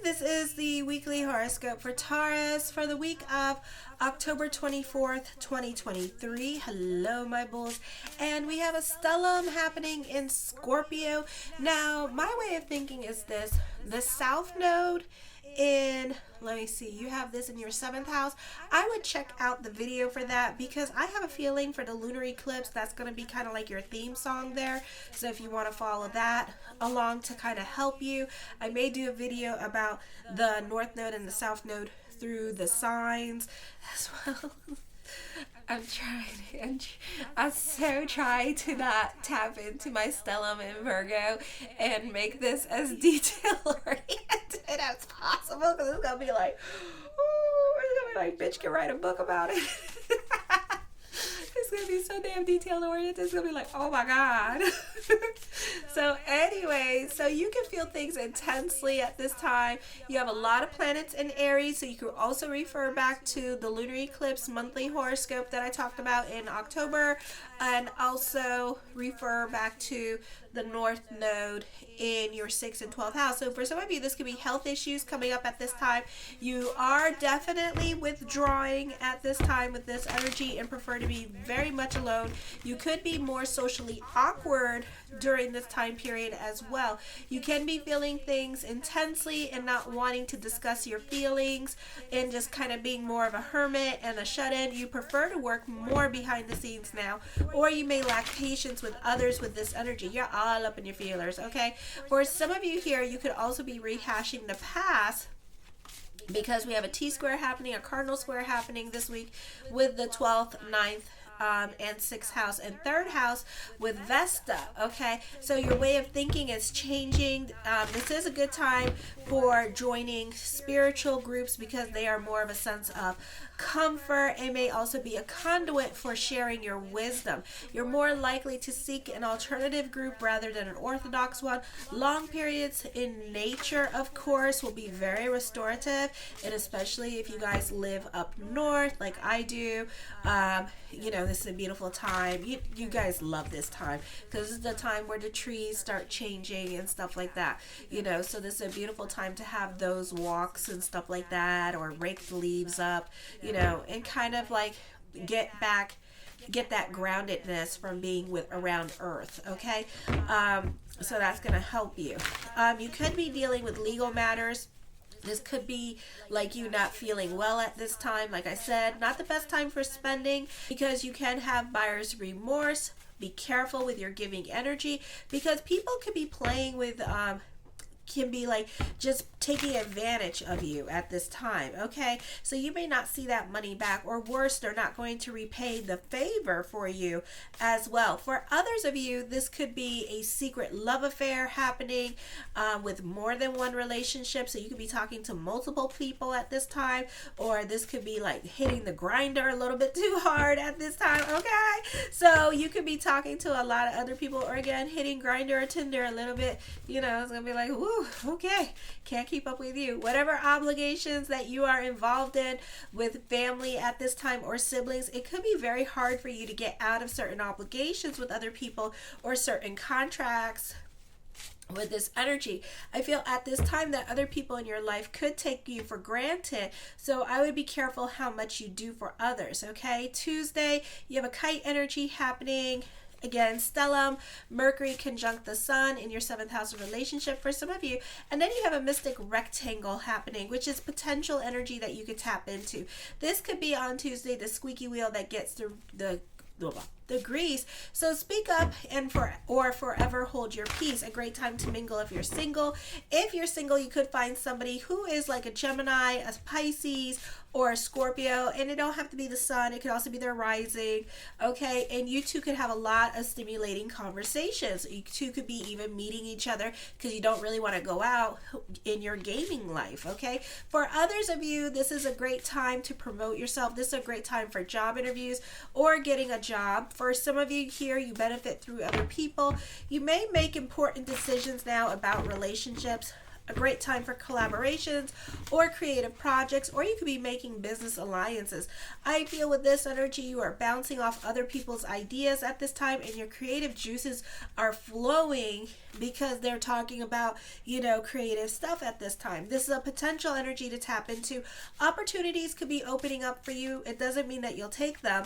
This is the weekly horoscope for Taurus for the week of October 24th, 2023. Hello, my bulls. And we have a stellium happening in Scorpio. Now, my way of thinking is this. The South Node in, let me see, you have this in your 7th house. I would check out the video for that because I have a feeling for the lunar eclipse that's going to be kind of like your theme song there. So if you want to follow that along to kind of help you, I may do a video about the North Node and the South Node through the signs as well. I'm so trying to not tap into my stellium in Virgo and make this as detail oriented as possible, because it's gonna be like, oh, it's gonna be like, bitch can write a book about it. It's gonna be so damn detail oriented. It's gonna be like, oh my god. So anyway, so you can feel things intensely at this time. You have a lot of planets in Aries, so you can also refer back to the lunar eclipse monthly horoscope that I talked about in October, and also refer back to the North Node in your 6th and 12th house. So for some of you, this could be health issues coming up at this time. You are definitely withdrawing at this time with this energy and prefer to be very much alone. You could be more socially awkward during this time period as well. You can be feeling things intensely and not wanting to discuss your feelings and just kind of being more of a hermit and a shut-in. You prefer to work more behind the scenes now, or you may lack patience with others with this energy. You're all up in your feelers, okay? For some of you here, you could also be rehashing the past, because we have a T-square happening, a cardinal square happening this week with the 12th, 9th, and 6th house and 3rd house with Vesta. Okay, so your way of thinking is changing. This is a good time for joining spiritual groups because they are more of a sense of comfort. It may also be a conduit for sharing your wisdom. You're more likely to seek an alternative group rather than an orthodox one. Long periods in nature, of course, will be very restorative, and especially if you guys live up north like I do. You know, this is a beautiful time. You guys love this time because this is the time where the trees start changing and stuff like that. You know, so this is a beautiful time to have those walks and stuff like that, or rake the leaves up, you know, and kind of like get that groundedness from being around earth. Okay, so that's going to help you. You could be dealing with legal matters. This could be like you not feeling well at this time. Like I said, not the best time for spending because you can have buyer's remorse. Be careful with your giving energy because people could be playing with can be like just taking advantage of you at this time. Okay, so you may not see that money back, or worse, they're not going to repay the favor for you as well. For others of you, this could be a secret love affair happening with more than one relationship. So you could be talking to multiple people at this time, or this could be like hitting the grinder a little bit too hard at this time. Okay, so you could be talking to a lot of other people, or again hitting grinder or Tinder a little bit. You know, it's gonna be like, whoo, okay, can't keep up with you. Whatever obligations that you are involved in with family at this time or siblings, it could be very hard for you to get out of certain obligations with other people or certain contracts with this energy. I feel at this time that other people in your life could take you for granted, so I would be careful how much you do for others. Okay, Tuesday, you have a kite energy happening. Again, stellium, Mercury conjunct the sun in your 7th house of relationship for some of you. And then you have a mystic rectangle happening, which is potential energy that you could tap into. This could be on Tuesday, the squeaky wheel that gets through the grease. So speak up and forever hold your peace. A great time to mingle if you're single. If you're single, you could find somebody who is like a Gemini, a Pisces, or a Scorpio, and it don't have to be the sun. It could also be their rising. Okay, and you two could have a lot of stimulating conversations. You two could be even meeting each other because you don't really want to go out in your gaming life. Okay, for others of you, this is a great time to promote yourself. This is a great time for job interviews or getting a job. For some of you here, you benefit through other people. You may make important decisions now about relationships. a great time for collaborations or creative projects, or you could be making business alliances. I feel with this energy, you are bouncing off other people's ideas at this time, and your creative juices are flowing because they're talking about, creative stuff at this time. This is a potential energy to tap into. Opportunities could be opening up for you. It doesn't mean that you'll take them.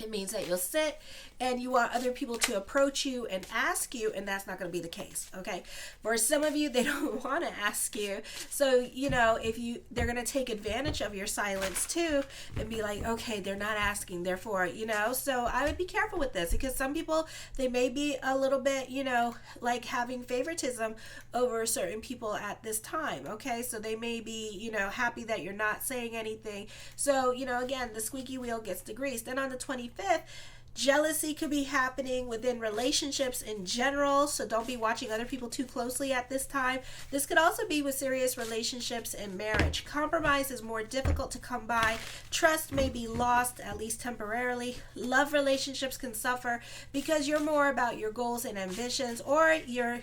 It means that you'll sit and you want other people to approach you and ask you, and that's not going to be the case, okay? For some of you, they don't want to ask you. So, they're going to take advantage of your silence too and be like, okay, they're not asking, therefore, So I would be careful with this, because some people, they may be a little bit, like having favoritism over certain people at this time, okay? So they may be, happy that you're not saying anything. So, again, the squeaky wheel gets the grease. Then on the 25th, jealousy could be happening within relationships in general, so don't be watching other people too closely at this time. This could also be with serious relationships and marriage. Compromise is more difficult to come by. Trust may be lost, at least temporarily. Love relationships can suffer because you're more about your goals and ambitions, or you're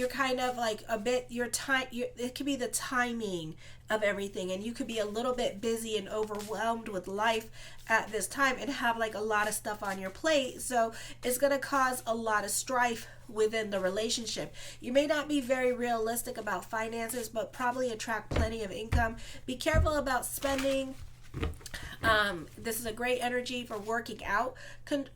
kind of like a bit, it could be the timing of everything, and you could be a little bit busy and overwhelmed with life at this time and have like a lot of stuff on your plate, so it's going to cause a lot of strife within the relationship. You may not be very realistic about finances, but probably attract plenty of income. Be careful about spending. This is a great energy for working out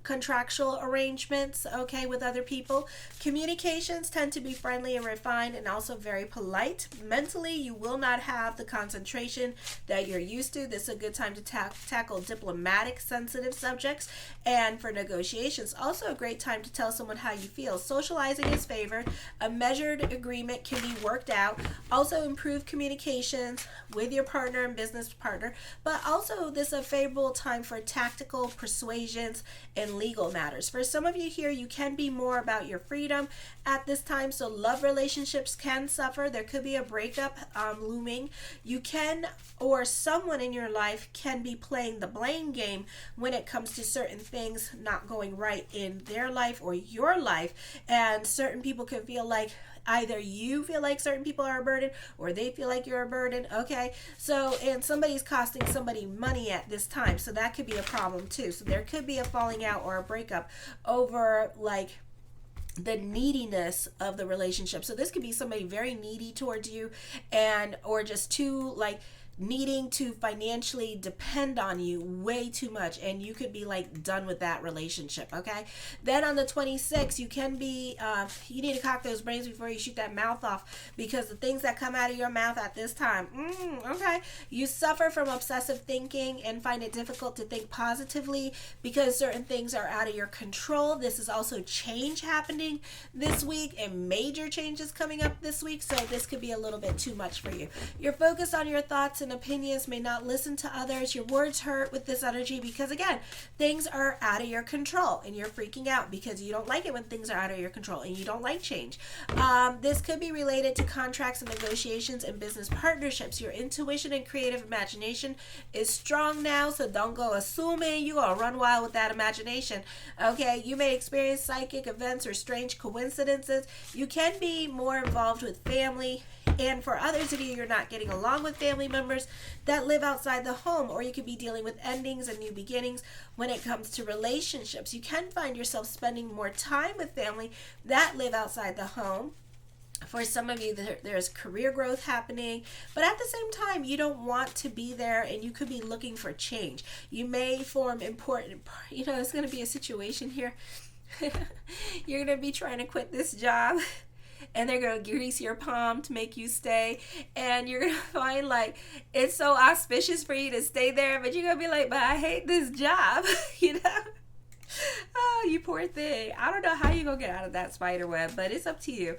contractual arrangements, okay, with other people. Communications tend to be friendly and refined and also very polite. Mentally, you will not have the concentration that you're used to. This is a good time to tackle diplomatic, sensitive subjects. And for negotiations, also a great time to tell someone how you feel. Socializing is favored. A measured agreement can be worked out. Also, improve communications with your partner and business partner. But also, this is a favorable time for tactical persuasions and legal matters. For some of you here, you can be more about your freedom at this time, so love relationships can suffer. There could be a breakup looming. You can, or someone in your life can be playing the blame game when it comes to certain things not going right in their life or your life, and certain people can feel like either you feel like certain people are a burden or they feel like you're a burden, okay? So, and somebody's costing somebody money at this time, so that could be a problem too. So there could be a falling out or a breakup over like the neediness of the relationship. So this could be somebody very needy towards you, and or just too like needing to financially depend on you way too much, and you could be like done with that relationship, okay? Then on the 26th, you can be you need to cock those brains before you shoot that mouth off, because the things that come out of your mouth at this time, okay, you suffer from obsessive thinking and find it difficult to think positively because certain things are out of your control. This is also change happening this week, and major changes coming up this week, so this could be a little bit too much for you. You're focused on your thoughts and opinions, may not listen to others. Your words hurt with this energy because, again, things are out of your control and you're freaking out because you don't like it when things are out of your control and you don't like change. This could be related to contracts and negotiations and business partnerships. Your intuition and creative imagination is strong now, so don't go assuming you're going to run wild with that imagination, okay? You may experience psychic events or strange coincidences. You can be more involved with family, and for others of you, you're not getting along with family members that live outside the home, or you could be dealing with endings and new beginnings when it comes to relationships. You can find yourself spending more time with family that live outside the home. For some of you, there's career growth happening, but at the same time, you don't want to be there, and you could be looking for change. You may form important, it's going to be a situation here. You're going to be trying to quit this job, and they're going to grease your palm to make you stay, and you're going to find like it's so auspicious for you to stay there, but you're going to be like, but I hate this job, Oh, you poor thing. I don't know how you're going to get out of that spider web, but it's up to you.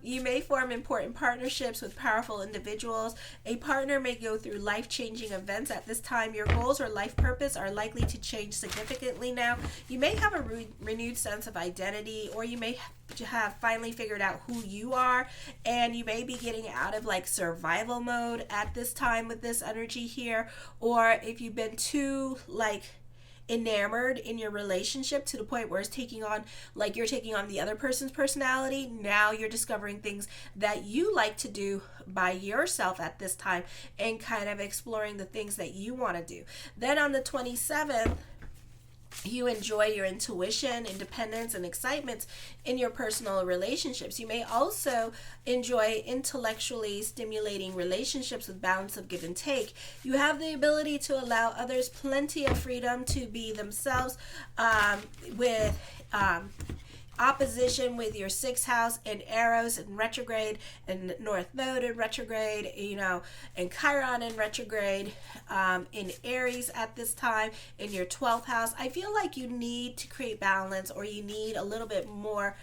You may form important partnerships with powerful individuals. A partner may go through life-changing events at this time. Your goals or life purpose are likely to change significantly now. You may have a renewed sense of identity, or you may have finally figured out who you are, and you may be getting out of like survival mode at this time with this energy here. Or if you've been too like enamored in your relationship to the point where it's taking on, like you're taking on the other person's personality. Now you're discovering things that you like to do by yourself at this time and kind of exploring the things that you want to do. Then on the 27th, you enjoy your intuition, independence, and excitement in your personal relationships. You may also enjoy intellectually stimulating relationships with balance of give and take. You have the ability to allow others plenty of freedom to be themselves, with opposition with your 6th house and Eros in retrograde and North Node in retrograde, and Chiron in retrograde, in Aries at this time in your 12th house. I feel like you need to create balance, or you need a little bit more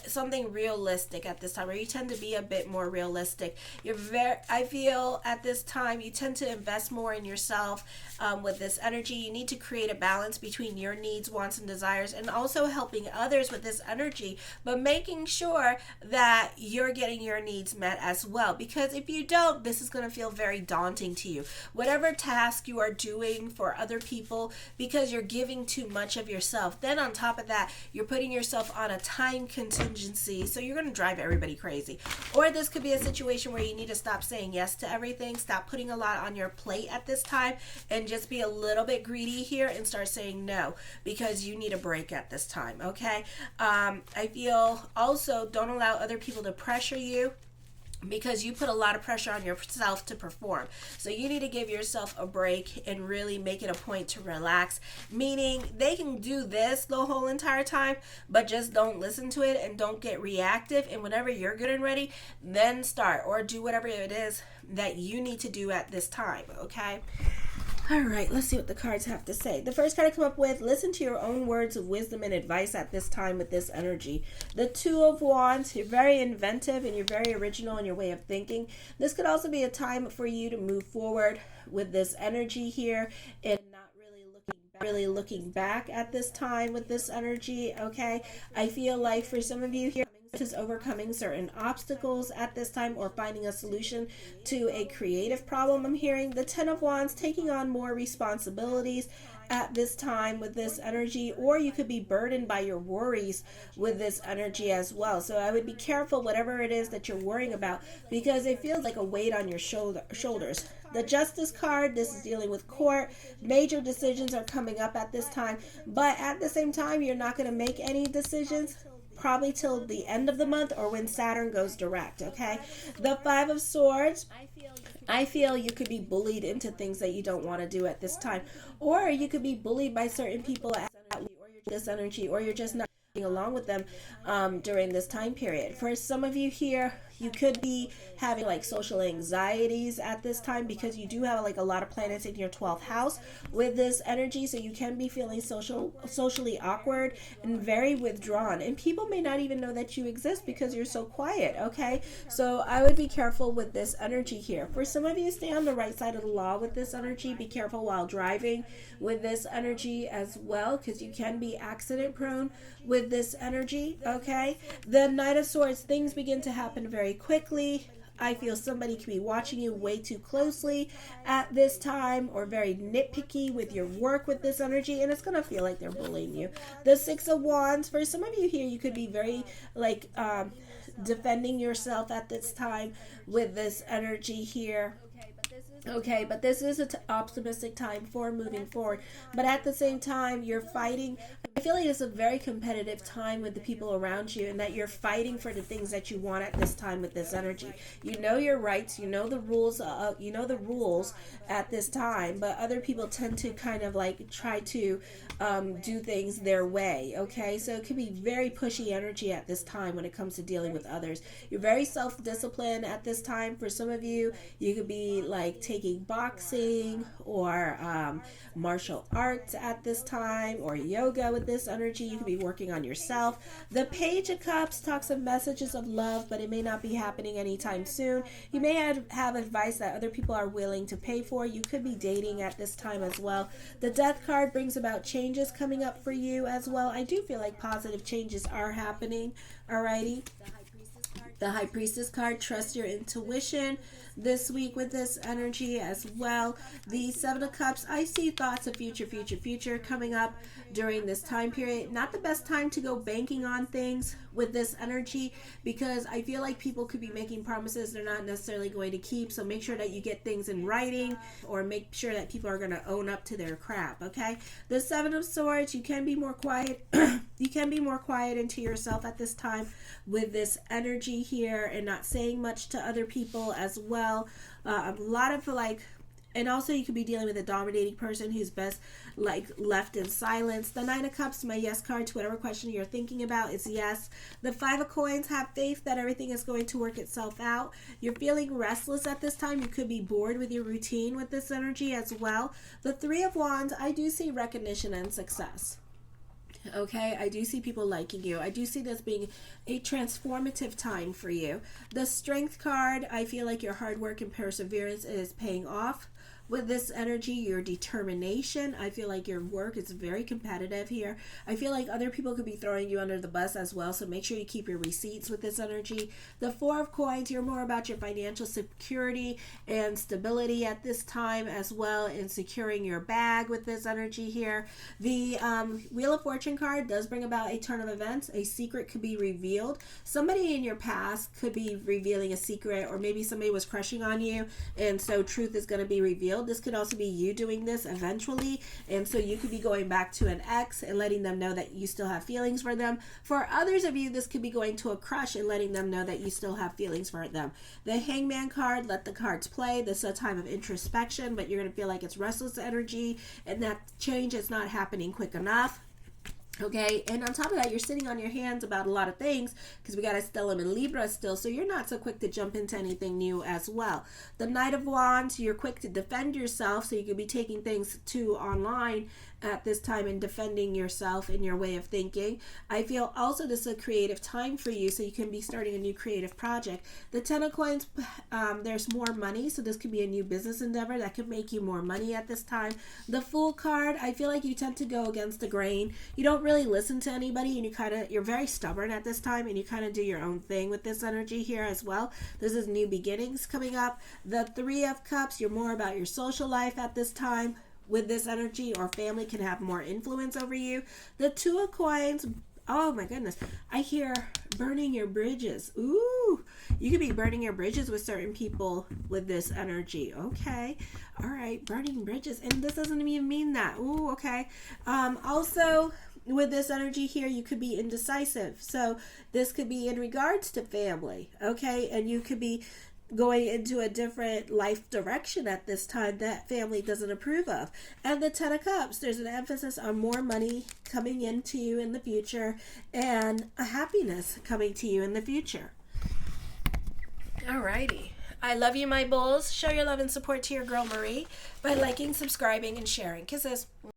something realistic at this time, or you tend to be a bit more realistic. I feel at this time you tend to invest more in yourself. With this energy, you need to create a balance between your needs, wants, and desires, and also helping others with this energy, but making sure that you're getting your needs met as well, because if you don't, this is going to feel very daunting to you. Whatever task you are doing for other people, because you're giving too much of yourself, then on top of that, you're putting yourself on a time contingency, so you're going to drive everybody crazy. Or this could be a situation where you need to stop saying yes to everything, stop putting a lot on your plate at this time, and just be a little bit greedy here and start saying no, because you need a break at this time. Okay. I feel also, don't allow other people to pressure you, because you put a lot of pressure on yourself to perform. So you need to give yourself a break and really make it a point to relax, meaning they can do this the whole entire time, but just don't listen to it and don't get reactive. And whenever you're good and ready, then start or do whatever it is that you need to do at this time. Okay. All right, let's see what the cards have to say. The first card I come up with, listen to your own words of wisdom and advice at this time with this energy. The 2 of Wands, you're very inventive and you're very original in your way of thinking. This could also be a time for you to move forward with this energy here and not really looking back at this time with this energy. Okay, I feel like for some of you here, is overcoming certain obstacles at this time, or finding a solution to a creative problem. I'm hearing the 10 of Wands, taking on more responsibilities at this time with this energy, or you could be burdened by your worries with this energy as well. So I would be careful whatever it is that you're worrying about, because it feels like a weight on your shoulders. The Justice card, this is dealing with court. Major decisions are coming up at this time, but at the same time, you're not going to make any decisions probably till the end of the month or when Saturn goes direct. Okay. The 5 of Swords, I feel you could be bullied into things that you don't want to do at this time, or you could be bullied by certain people at this energy, or you're just not along with them during this time period. For some of you here, you could be having like social anxieties at this time, because you do have like a lot of planets in your 12th house with this energy, so you can be feeling socially awkward and very withdrawn, and people may not even know that you exist because you're so quiet. Okay, so I would be careful with this energy here. For some of you, stay on the right side of the law with this energy. Be careful while driving with this energy as well, because you can be accident prone with this energy. Okay, the Knight of Swords, things begin to happen very quickly. I feel somebody could be watching you way too closely at this time, or very nitpicky with your work with this energy, and it's going to feel like they're bullying you. The 6 of Wands, for some of you here, you could be very like defending yourself at this time with this energy here. Okay, but this is an optimistic time for moving forward. But at the same time, you're fighting. I feel like it's a very competitive time with the people around you, and that you're fighting for the things that you want at this time with this energy. You know your rights, you know the rules, at this time, but other people tend to kind of like try to do things their way. Okay, so it can be very pushy energy at this time when it comes to dealing with others. You're very self-disciplined at this time. For some of you, you could be like taking boxing or martial arts at this time, or yoga with this energy. You could be working on yourself. The Page of Cups talks of messages of love, but it may not be happening anytime soon. You may have advice that other people are willing to pay for. You could be dating at this time as well. The Death card brings about changes coming up for you as well. I do feel like positive changes are happening. Alrighty. The High Priestess card, trust your intuition this week with this energy as well. The Seven of Cups, I see thoughts of future coming up during this time period. Not the best time to go banking on things with this energy, because I feel like people could be making promises they're not necessarily going to keep. So make sure that you get things in writing, or make sure that people are going to own up to their crap, okay? The Seven of Swords, you can be more quiet. You can be more quiet into yourself at this time with this energy here, and not saying much to other people as well. A lot of and also you could be dealing with a dominating person who's best left in silence. The Nine of Cups, my yes card to whatever question you're thinking about is yes. The Five of Coins, have faith that everything is going to work itself out. You're feeling restless at this time. You could be bored with your routine with this energy as well. The Three of Wands, I do see recognition and success. Okay, I do see people liking you. I do see this being a transformative time for you. The Strength card, I feel like your hard work and perseverance is paying off. With this energy, your determination, I feel like your work is very competitive here. I feel like other people could be throwing you under the bus as well, so make sure you keep your receipts with this energy. The Four of Coins, you're more about your financial security and stability at this time as well, and securing your bag with this energy here. The Wheel of Fortune card does bring about a turn of events. A secret could be revealed. Somebody in your past could be revealing a secret, or maybe somebody was crushing on you, and so truth is going to be revealed. This could also be you doing this eventually, and so you could be going back to an ex and letting them know that you still have feelings for them. For others of you, this could be going to a crush and letting them know that you still have feelings for them. The Hangman card, let the cards play. This is a time of introspection, but you're going to feel like it's restless energy, and that change is not happening quick enough. Okay, and on top of that, you're sitting on your hands about a lot of things, because we got a stellium in Libra still, so you're not so quick to jump into anything new as well. The Knight of Wands, you're quick to defend yourself, so you could be taking things to online at this time and defending yourself and your way of thinking. I feel also this is a creative time for you, so you can be starting a new creative project. The Ten of Coins, there's more money, so this could be a new business endeavor that could make you more money at this time. The Fool card, I feel like you tend to go against the grain. You don't really listen to anybody, and you're very stubborn at this time, and you kind of do your own thing with this energy here as well. This is new beginnings coming up. The Three of Cups, you're more about your social life at this time with this energy, or family can have more influence over you. The Two of Coins, oh my goodness, I hear burning your bridges. Ooh, you could be burning your bridges with certain people with this energy. Okay, all right, burning bridges, and this doesn't even mean that. Ooh, okay. Also, with this energy here, you could be indecisive, so this could be in regards to family. Okay, and you could be going into a different life direction at this time that family doesn't approve of. And the Ten of Cups, there's an emphasis on more money coming into you in the future, and a happiness coming to you in the future. Alrighty. I love you, my bulls. Show your love and support to your girl Marie by liking, subscribing, and sharing. Kisses.